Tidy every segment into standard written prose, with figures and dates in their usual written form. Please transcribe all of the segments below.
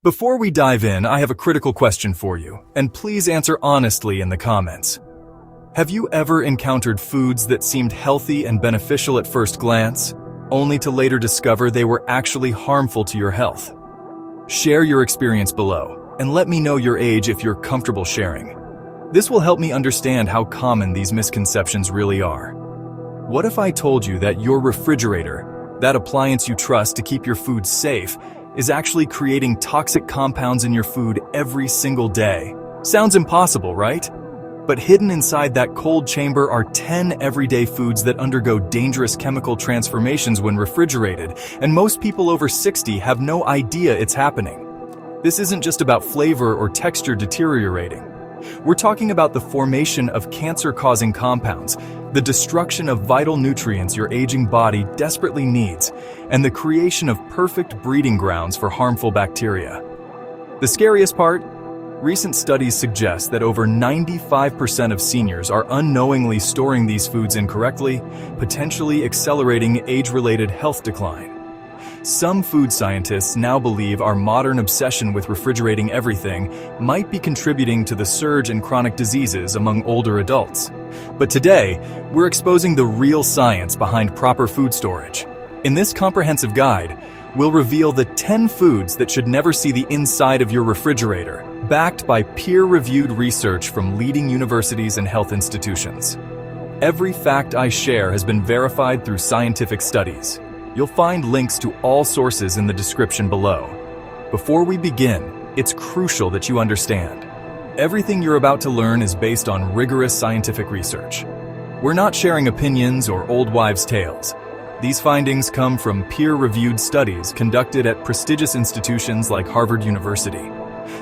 Before we dive in, I have a critical question for you, and please answer honestly in the comments. Have you ever encountered foods that seemed healthy and beneficial at first glance, only to later discover they were actually harmful to your health? Share your experience below, and let me know your age if you're comfortable sharing. This will help me understand how common these misconceptions really are. What if I told you that your refrigerator, that appliance you trust to keep your food safe, is actually creating toxic compounds in your food every single day? Sounds impossible, right? But hidden inside that cold chamber are 10 everyday foods that undergo dangerous chemical transformations when refrigerated, and most people over 60 have no idea it's happening. This isn't just about flavor or texture deteriorating. We're talking about the formation of cancer-causing compounds, the destruction of vital nutrients your aging body desperately needs, and the creation of perfect breeding grounds for harmful bacteria. The scariest part? Recent studies suggest that over 95% of seniors are unknowingly storing these foods incorrectly, potentially accelerating age-related health decline. Some food scientists now believe our modern obsession with refrigerating everything might be contributing to the surge in chronic diseases among older adults. But today, we're exposing the real science behind proper food storage. In this comprehensive guide, we'll reveal the 10 foods that should never see the inside of your refrigerator, backed by peer-reviewed research from leading universities and health institutions. Every fact I share has been verified through scientific studies. You'll find links to all sources in the description below. Before we begin, it's crucial that you understand. Everything you're about to learn is based on rigorous scientific research. We're not sharing opinions or old wives' tales. These findings come from peer-reviewed studies conducted at prestigious institutions like Harvard University,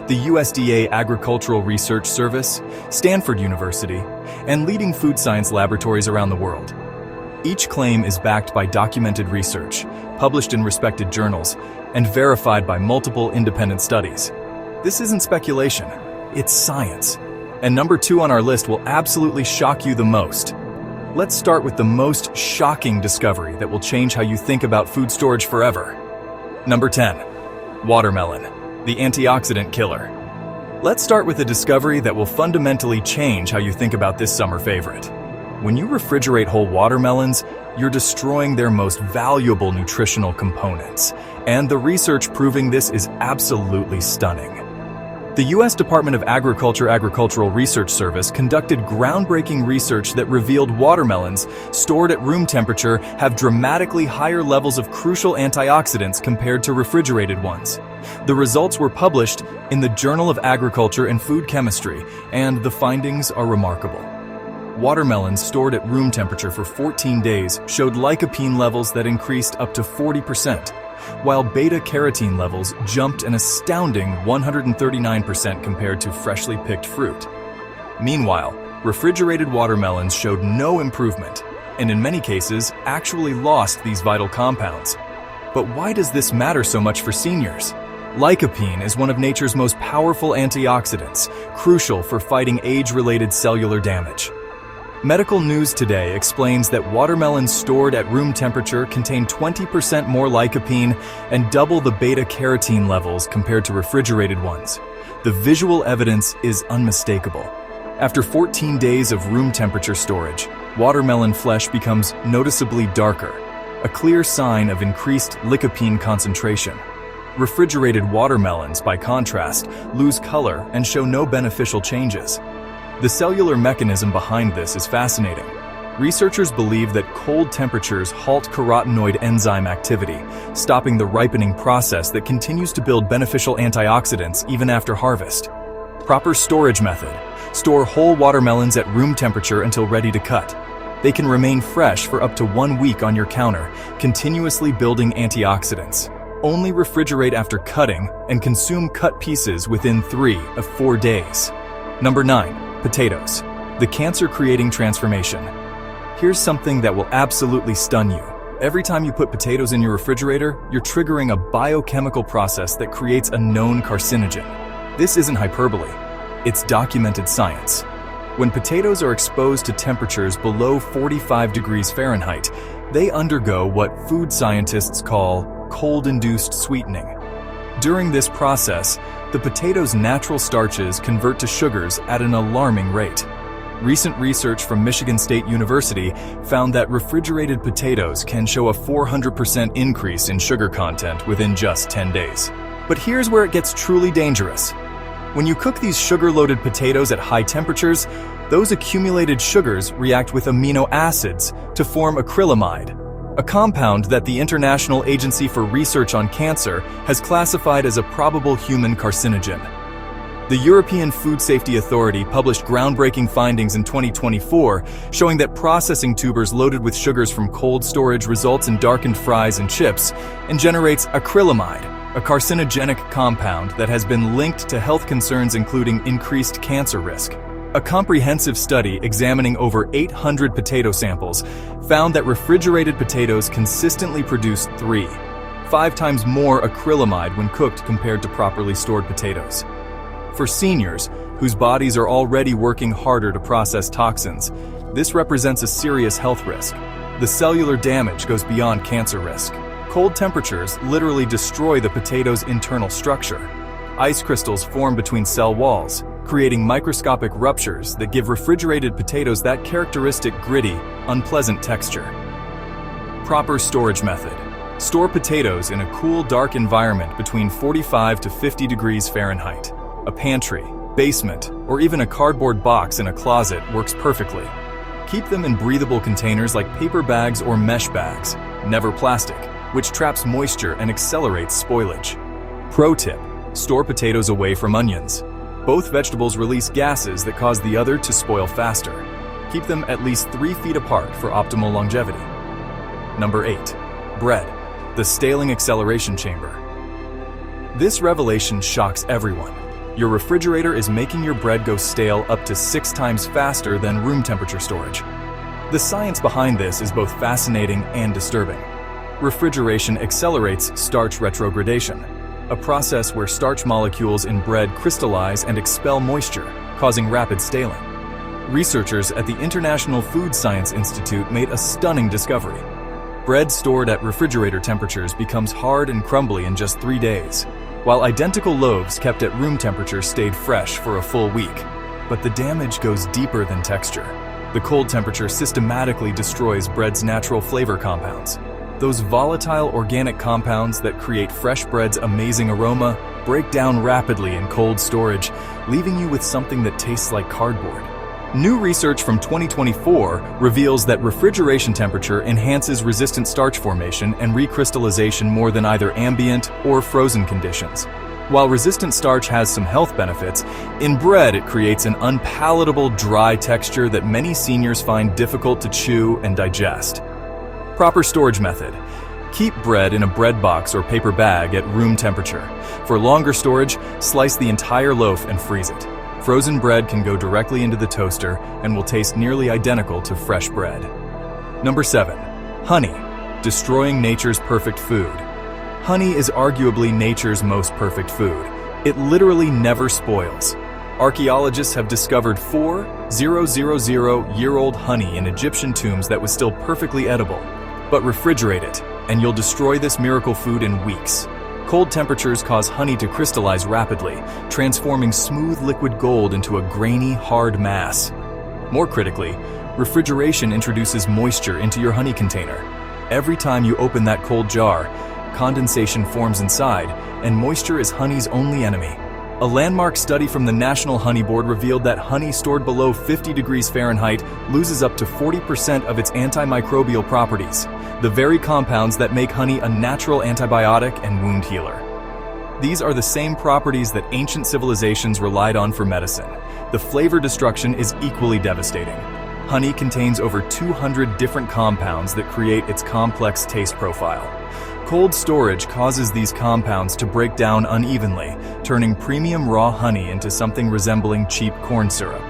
the USDA Agricultural Research Service, Stanford University, and leading food science laboratories around the world. Each claim is backed by documented research, published in respected journals, and verified by multiple independent studies. This isn't speculation, it's science. And number 2 on our list will absolutely shock you the most. Let's start with the most shocking discovery that will change how you think about food storage forever. Number 10. Watermelon, the antioxidant killer. Let's start with a discovery that will fundamentally change how you think about this summer favorite. When you refrigerate whole watermelons, you're destroying their most valuable nutritional components, and the research proving this is absolutely stunning. The U.S. Department of Agriculture Agricultural Research Service conducted groundbreaking research that revealed watermelons stored at room temperature have dramatically higher levels of crucial antioxidants compared to refrigerated ones. The results were published in the Journal of Agriculture and Food Chemistry, and the findings are remarkable. Watermelons stored at room temperature for 14 days showed lycopene levels that increased up to 40%, while beta-carotene levels jumped an astounding 139% compared to freshly picked fruit. Meanwhile, refrigerated watermelons showed no improvement, and in many cases actually lost these vital compounds. But why does this matter so much for seniors? Lycopene is one of nature's most powerful antioxidants, crucial for fighting age-related cellular damage. Medical News Today explains that watermelons stored at room temperature contain 20% more lycopene and double the beta-carotene levels compared to refrigerated ones. The visual evidence is unmistakable. After 14 days of room temperature storage, watermelon flesh becomes noticeably darker, a clear sign of increased lycopene concentration. Refrigerated watermelons, by contrast, lose color and show no beneficial changes. The cellular mechanism behind this is fascinating. Researchers believe that cold temperatures halt carotenoid enzyme activity, stopping the ripening process that continues to build beneficial antioxidants even after harvest. Proper storage method. Store whole watermelons at room temperature until ready to cut. They can remain fresh for up to 1 week on your counter, continuously building antioxidants. Only refrigerate after cutting and consume cut pieces within 3 of 4 days. Number 9. Potatoes, the cancer-creating transformation. Here's something that will absolutely stun you. Every time you put potatoes in your refrigerator, you're triggering a biochemical process that creates a known carcinogen. This isn't hyperbole. It's documented science. When potatoes are exposed to temperatures below 45 degrees Fahrenheit, they undergo what food scientists call cold-induced sweetening. During this process, the potato's natural starches convert to sugars at an alarming rate. Recent research from Michigan State University found that refrigerated potatoes can show a 400% increase in sugar content within just 10 days. But here's where it gets truly dangerous. When you cook these sugar-loaded potatoes at high temperatures, those accumulated sugars react with amino acids to form acrylamide, a compound that the International Agency for Research on Cancer has classified as a probable human carcinogen. The European Food Safety Authority published groundbreaking findings in 2024 showing that processing tubers loaded with sugars from cold storage results in darkened fries and chips and generates acrylamide, a carcinogenic compound that has been linked to health concerns including increased cancer risk. A comprehensive study examining over 800 potato samples found that refrigerated potatoes consistently produce 5 times more acrylamide when cooked compared to properly stored potatoes. For seniors, whose bodies are already working harder to process toxins, this represents a serious health risk. The cellular damage goes beyond cancer risk. Cold temperatures literally destroy the potato's internal structure. Ice crystals form between cell walls, creating microscopic ruptures that give refrigerated potatoes that characteristic gritty, unpleasant texture. Proper storage method. Store potatoes in a cool, dark environment between 45 to 50 degrees Fahrenheit. A pantry, basement, or even a cardboard box in a closet works perfectly. Keep them in breathable containers like paper bags or mesh bags, never plastic, which traps moisture and accelerates spoilage. Pro tip: store potatoes away from onions. Both vegetables release gases that cause the other to spoil faster. Keep them at least 3 feet apart for optimal longevity. Number 8. Bread, the staling acceleration chamber. This revelation shocks everyone. Your refrigerator is making your bread go stale up to 6 times faster than room temperature storage. The science behind this is both fascinating and disturbing. Refrigeration accelerates starch retrogradation, a process where starch molecules in bread crystallize and expel moisture, causing rapid staling. Researchers at the International Food Science Institute made a stunning discovery. Bread stored at refrigerator temperatures becomes hard and crumbly in just 3 days, while identical loaves kept at room temperature stayed fresh for a full week. But the damage goes deeper than texture. The cold temperature systematically destroys bread's natural flavor compounds. Those volatile organic compounds that create fresh bread's amazing aroma break down rapidly in cold storage, leaving you with something that tastes like cardboard. New research from 2024 reveals that refrigeration temperature enhances resistant starch formation and recrystallization more than either ambient or frozen conditions. While resistant starch has some health benefits, in bread it creates an unpalatable dry texture that many seniors find difficult to chew and digest. Proper storage method. Keep bread in a bread box or paper bag at room temperature. For longer storage, slice the entire loaf and freeze it. Frozen bread can go directly into the toaster and will taste nearly identical to fresh bread. Number 7. Honey, destroying nature's perfect food. Honey is arguably nature's most perfect food. It literally never spoils. Archaeologists have discovered 4,000-year-old honey in Egyptian tombs that was still perfectly edible. But refrigerate it, and you'll destroy this miracle food in weeks. Cold temperatures cause honey to crystallize rapidly, transforming smooth liquid gold into a grainy, hard mass. More critically, refrigeration introduces moisture into your honey container. Every time you open that cold jar, condensation forms inside, and moisture is honey's only enemy. A landmark study from the National Honey Board revealed that honey stored below 50 degrees Fahrenheit loses up to 40% of its antimicrobial properties, the very compounds that make honey a natural antibiotic and wound healer. These are the same properties that ancient civilizations relied on for medicine. The flavor destruction is equally devastating. Honey contains over 200 different compounds that create its complex taste profile. Cold storage causes these compounds to break down unevenly, turning premium raw honey into something resembling cheap corn syrup.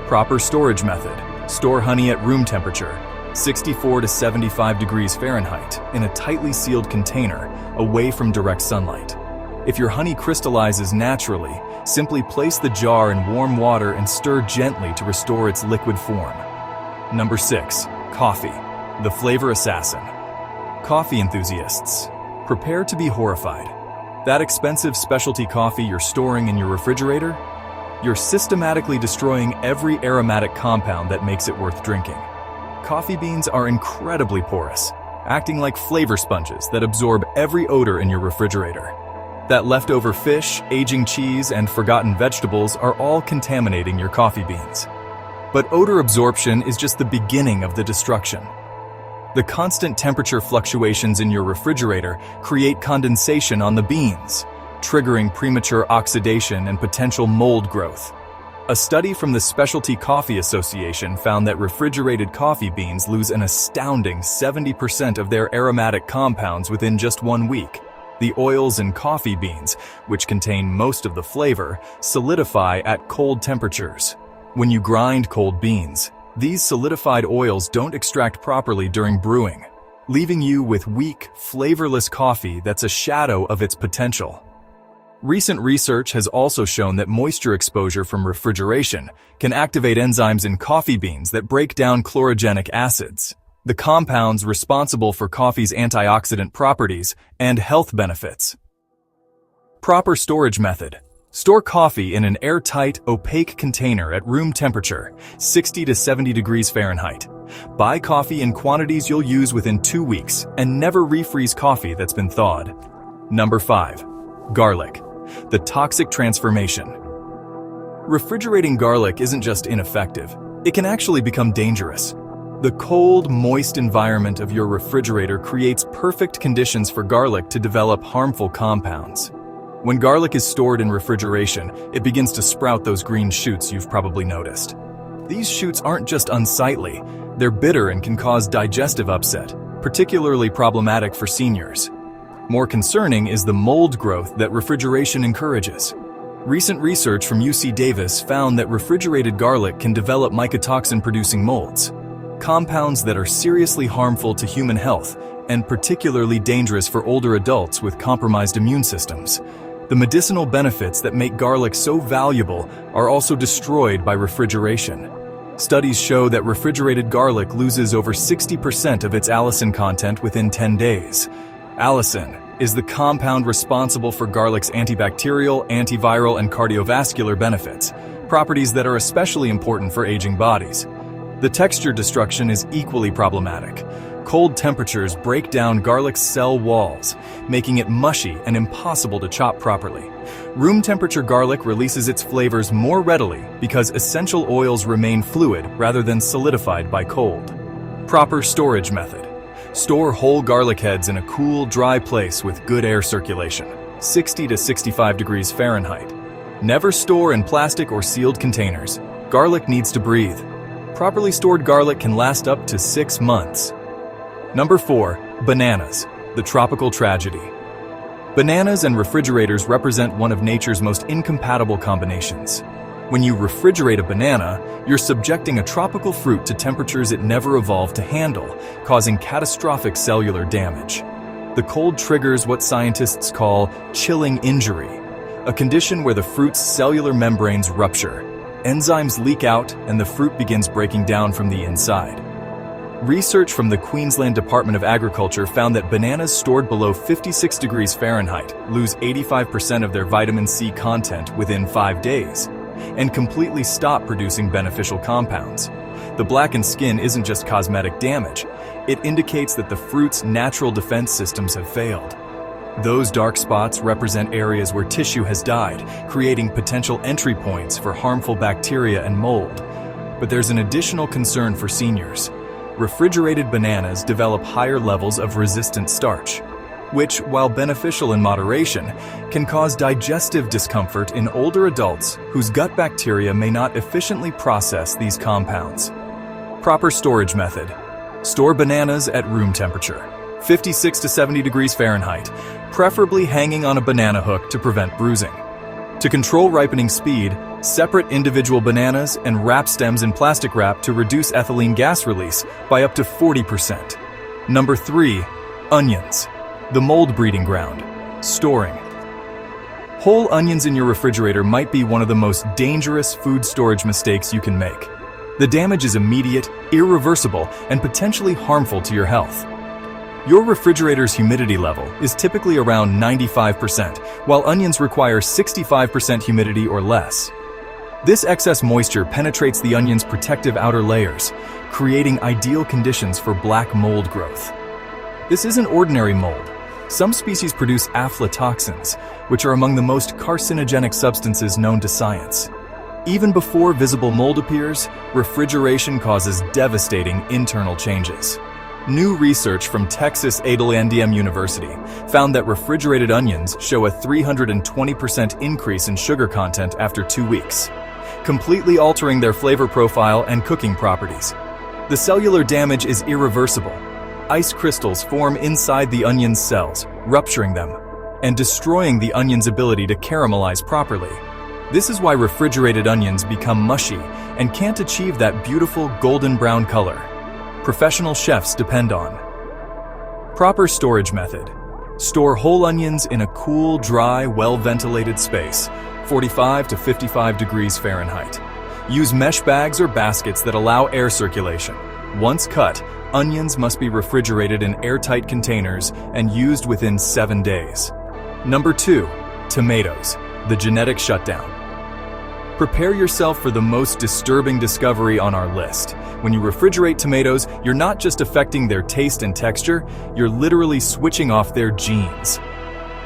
Proper storage method. Store honey at room temperature, 64 to 75 degrees Fahrenheit, in a tightly sealed container, away from direct sunlight. If your honey crystallizes naturally, simply place the jar in warm water and stir gently to restore its liquid form. Number 6. Coffee, the flavor assassin. Coffee enthusiasts, prepare to be horrified. That expensive specialty coffee you're storing in your refrigerator? You're systematically destroying every aromatic compound that makes it worth drinking. Coffee beans are incredibly porous, acting like flavor sponges that absorb every odor in your refrigerator. That leftover fish, aging cheese, and forgotten vegetables are all contaminating your coffee beans. But odor absorption is just the beginning of the destruction. The constant temperature fluctuations in your refrigerator create condensation on the beans, triggering premature oxidation and potential mold growth. A study from the Specialty Coffee Association found that refrigerated coffee beans lose an astounding 70% of their aromatic compounds within just 1 week. The oils in coffee beans, which contain most of the flavor, solidify at cold temperatures. When you grind cold beans, these solidified oils don't extract properly during brewing, leaving you with weak, flavorless coffee that's a shadow of its potential. Recent research has also shown that moisture exposure from refrigeration can activate enzymes in coffee beans that break down chlorogenic acids, the compounds responsible for coffee's antioxidant properties and health benefits. Proper storage method. Store coffee in an airtight, opaque container at room temperature, 60 to 70 degrees Fahrenheit. Buy coffee in quantities you'll use within 2 weeks and never refreeze coffee that's been thawed. Number 5. Garlic. The toxic transformation. Refrigerating garlic isn't just ineffective, it can actually become dangerous. The cold, moist environment of your refrigerator creates perfect conditions for garlic to develop harmful compounds. When garlic is stored in refrigeration, it begins to sprout those green shoots you've probably noticed. These shoots aren't just unsightly, they're bitter and can cause digestive upset, particularly problematic for seniors. More concerning is the mold growth that refrigeration encourages. Recent research from UC Davis found that refrigerated garlic can develop mycotoxin-producing molds, compounds that are seriously harmful to human health and particularly dangerous for older adults with compromised immune systems. The medicinal benefits that make garlic so valuable are also destroyed by refrigeration. Studies show that refrigerated garlic loses over 60% of its allicin content within 10 days. Allicin is the compound responsible for garlic's antibacterial, antiviral, and cardiovascular benefits, properties that are especially important for aging bodies. The texture destruction is equally problematic. Cold temperatures break down garlic's cell walls, making it mushy and impossible to chop properly. Room temperature garlic releases its flavors more readily because essential oils remain fluid rather than solidified by cold. Proper storage method. Store whole garlic heads in a cool, dry place with good air circulation, 60 to 65 degrees Fahrenheit. Never store in plastic or sealed containers. Garlic needs to breathe. Properly stored garlic can last up to 6 months. Number 4. Bananas, the tropical tragedy. Bananas and refrigerators represent one of nature's most incompatible combinations. When you refrigerate a banana, you're subjecting a tropical fruit to temperatures it never evolved to handle, causing catastrophic cellular damage. The cold triggers what scientists call chilling injury, a condition where the fruit's cellular membranes rupture. Enzymes leak out and the fruit begins breaking down from the inside. Research from the Queensland Department of Agriculture found that bananas stored below 56 degrees Fahrenheit lose 85% of their vitamin C content within 5 days and completely stop producing beneficial compounds. The blackened skin isn't just cosmetic damage, it indicates that the fruit's natural defense systems have failed. Those dark spots represent areas where tissue has died, creating potential entry points for harmful bacteria and mold. But there's an additional concern for seniors. Refrigerated bananas develop higher levels of resistant starch, which, while beneficial in moderation, can cause digestive discomfort in older adults whose gut bacteria may not efficiently process these compounds. Proper storage method. Store bananas at room temperature, 56 to 70 degrees Fahrenheit, preferably hanging on a banana hook to prevent bruising. To control ripening speed, separate individual bananas and wrap stems in plastic wrap to reduce ethylene gas release by up to 40%. Number 3. Onions, the mold breeding ground. Storing. Whole onions in your refrigerator might be one of the most dangerous food storage mistakes you can make. The damage is immediate, irreversible, and potentially harmful to your health. Your refrigerator's humidity level is typically around 95%, while onions require 65% humidity or less. This excess moisture penetrates the onion's protective outer layers, creating ideal conditions for black mold growth. This isn't ordinary mold. Some species produce aflatoxins, which are among the most carcinogenic substances known to science. Even before visible mold appears, refrigeration causes devastating internal changes. New research from Texas A&M University found that refrigerated onions show a 320% increase in sugar content after 2 weeks, completely altering their flavor profile and cooking properties. The cellular damage is irreversible. Ice crystals form inside the onion's cells, rupturing them and destroying the onion's ability to caramelize properly. This is why refrigerated onions become mushy and can't achieve that beautiful golden brown color professional chefs depend on. Proper storage method. Store whole onions in a cool, dry, well-ventilated space, 45 to 55 degrees Fahrenheit. Use mesh bags or baskets that allow air circulation. Once cut, onions must be refrigerated in airtight containers and used within 7 days. Number 2. Tomatoes. The genetic shutdown. Prepare yourself for the most disturbing discovery on our list. When you refrigerate tomatoes, you're not just affecting their taste and texture, you're literally switching off their genes.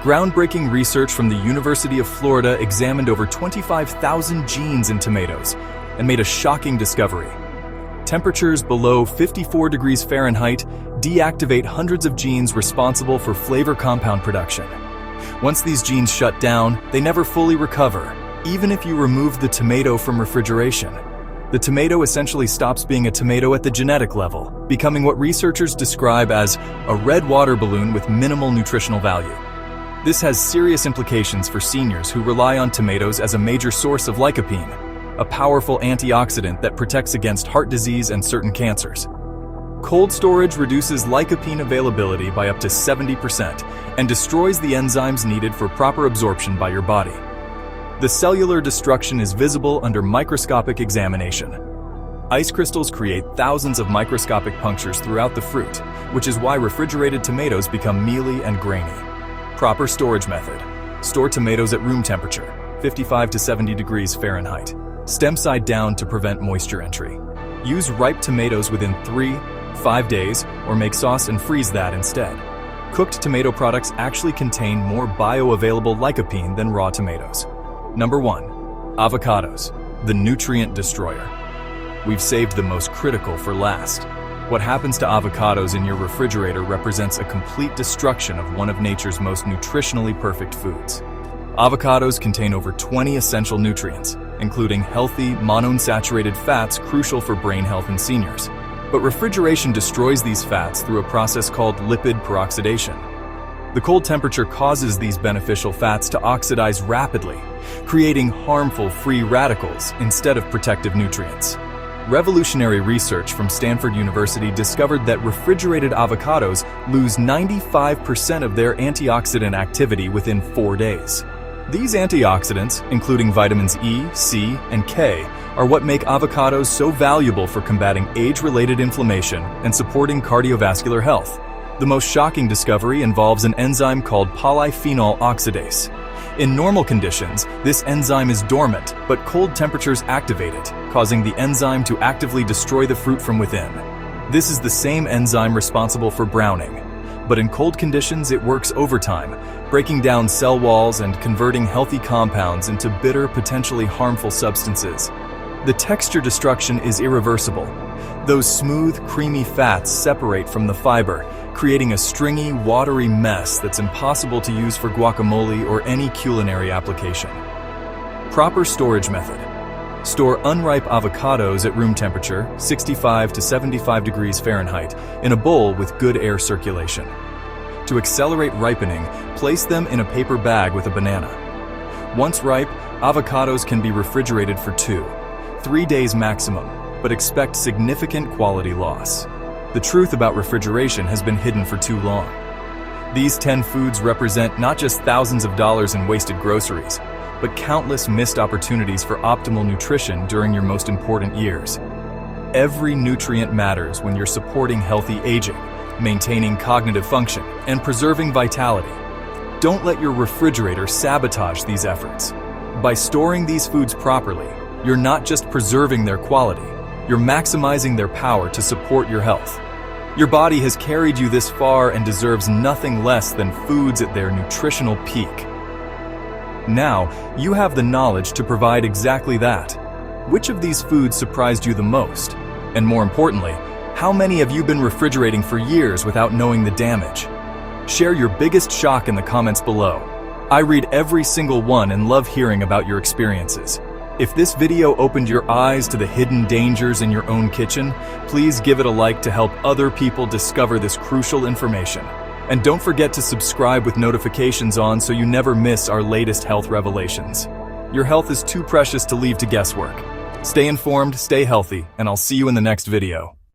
Groundbreaking research from the University of Florida examined over 25,000 genes in tomatoes and made a shocking discovery. Temperatures below 54 degrees Fahrenheit deactivate hundreds of genes responsible for flavor compound production. Once these genes shut down, they never fully recover, even if you remove the tomato from refrigeration. The tomato essentially stops being a tomato at the genetic level, becoming what researchers describe as a red water balloon with minimal nutritional value. This has serious implications for seniors who rely on tomatoes as a major source of lycopene, a powerful antioxidant that protects against heart disease and certain cancers. Cold storage reduces lycopene availability by up to 70% and destroys the enzymes needed for proper absorption by your body. The cellular destruction is visible under microscopic examination. Ice crystals create thousands of microscopic punctures throughout the fruit, which is why refrigerated tomatoes become mealy and grainy. Proper storage method. Store tomatoes at room temperature, 55 to 70 degrees Fahrenheit. Stem side down to prevent moisture entry. Use ripe tomatoes within 3-5 days or make sauce and freeze that instead. Cooked tomato products actually contain more bioavailable lycopene than raw tomatoes. Number 1. Avocados, the nutrient destroyer. We've saved the most critical for last. What happens to avocados in your refrigerator represents a complete destruction of one of nature's most nutritionally perfect foods. Avocados contain over 20 essential nutrients, including healthy, monounsaturated fats crucial for brain health in seniors. But refrigeration destroys these fats through a process called lipid peroxidation. The cold temperature causes these beneficial fats to oxidize rapidly, creating harmful free radicals instead of protective nutrients. Revolutionary research from Stanford University discovered that refrigerated avocados lose 95% of their antioxidant activity within 4 days. These antioxidants, including vitamins E, C, and K, are what make avocados so valuable for combating age-related inflammation and supporting cardiovascular health. The most shocking discovery involves an enzyme called polyphenol oxidase. In normal conditions, this enzyme is dormant, but cold temperatures activate it, causing the enzyme to actively destroy the fruit from within. This is the same enzyme responsible for browning, but in cold conditions it works overtime, breaking down cell walls and converting healthy compounds into bitter, potentially harmful substances. The texture destruction is irreversible. Those smooth, creamy fats separate from the fiber, creating a stringy, watery mess that's impossible to use for guacamole or any culinary application. Proper storage method. Store unripe avocados at room temperature, 65 to 75 degrees Fahrenheit, in a bowl with good air circulation. To accelerate ripening, place them in a paper bag with a banana. Once ripe, avocados can be refrigerated for 2-3 days maximum, but expect significant quality loss. The truth about refrigeration has been hidden for too long. These 10 foods represent not just thousands of dollars in wasted groceries, but countless missed opportunities for optimal nutrition during your most important years. Every nutrient matters when you're supporting healthy aging, maintaining cognitive function, and preserving vitality. Don't let your refrigerator sabotage these efforts. By storing these foods properly, you're not just preserving their quality, you're maximizing their power to support your health. Your body has carried you this far and deserves nothing less than foods at their nutritional peak. Now, you have the knowledge to provide exactly that. Which of these foods surprised you the most? And more importantly, how many have you been refrigerating for years without knowing the damage? Share your biggest shock in the comments below. I read every single one and love hearing about your experiences. If this video opened your eyes to the hidden dangers in your own kitchen, please give it a like to help other people discover this crucial information. And don't forget to subscribe with notifications on so you never miss our latest health revelations. Your health is too precious to leave to guesswork. Stay informed, stay healthy, and I'll see you in the next video.